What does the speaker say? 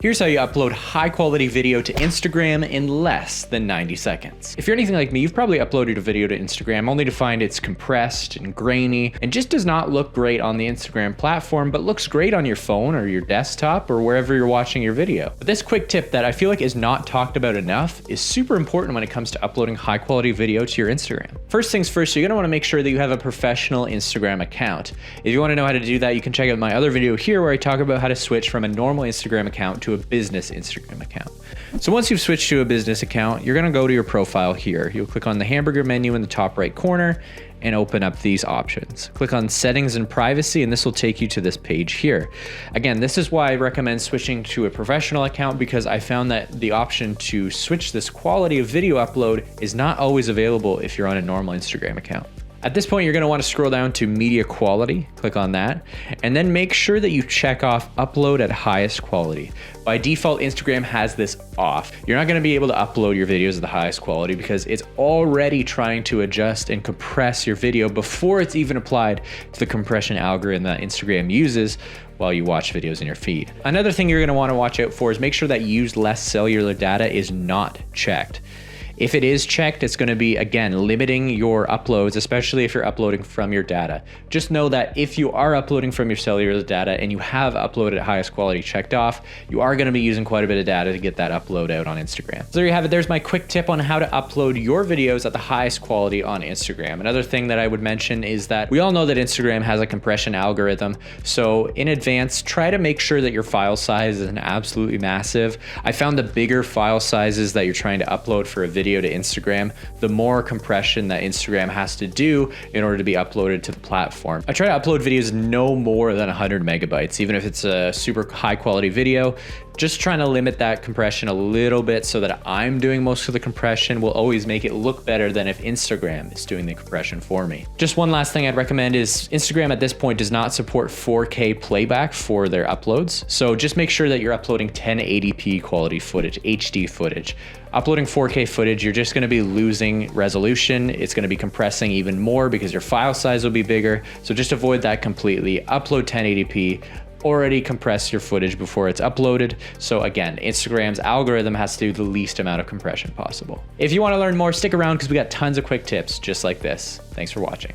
Here's how you upload high quality video to Instagram in less than 90 seconds. If you're anything like me, you've probably uploaded a video to Instagram only to find it's compressed and grainy and just does not look great on the Instagram platform, but looks great on your phone or your desktop or wherever you're watching your video. But this quick tip that I feel like is not talked about enough is super important when it comes to uploading high quality video to your Instagram. First things first, you're gonna wanna make sure that you have a professional Instagram account. If you wanna know how to do that, you can check out my other video here where I talk about how to switch from a normal Instagram account to a business Instagram account. So once you've switched to a business account, you're gonna go to your profile here. You'll click on the hamburger menu in the top right corner and open up these options. Click on settings and privacy and this will take you to this page here. Again, this is why I recommend switching to a professional account, because I found that the option to switch this quality of video upload is not always available if you're on a normal Instagram account. At this point, you're gonna wanna scroll down to media quality, click on that, and then make sure that you check off upload at highest quality. By default, Instagram has this off. You're not gonna be able to upload your videos at the highest quality because it's already trying to adjust and compress your video before it's even applied to the compression algorithm that Instagram uses while you watch videos in your feed. Another thing you're gonna wanna watch out for is make sure that use less cellular data is not checked. If it is checked, it's gonna be, again, limiting your uploads, especially if you're uploading from your data. Just know that if you are uploading from your cellular data and you have uploaded at highest quality checked off, you are gonna be using quite a bit of data to get that upload out on Instagram. So there you have it. There's my quick tip on how to upload your videos at the highest quality on Instagram. Another thing that I would mention is that we all know that Instagram has a compression algorithm. So in advance, try to make sure that your file size isn't absolutely massive. I found the bigger file sizes that you're trying to upload for a video to Instagram, the more compression that Instagram has to do in order to be uploaded to the platform. I try to upload videos no more than 100 megabytes, even if it's a super high quality video. Just trying to limit that compression a little bit so that I'm doing most of the compression will always make it look better than if Instagram is doing the compression for me. Just one last thing I'd recommend is Instagram at this point does not support 4K playback for their uploads. So just make sure that you're uploading 1080p quality footage, HD footage. Uploading 4K footage, you're just gonna be losing resolution. It's gonna be compressing even more because your file size will be bigger. So just avoid that completely. Upload 1080p. Already compress your footage before it's uploaded. So again, Instagram's algorithm has to do the least amount of compression possible. If you want to learn more, stick around because we got tons of quick tips just like this. Thanks for watching.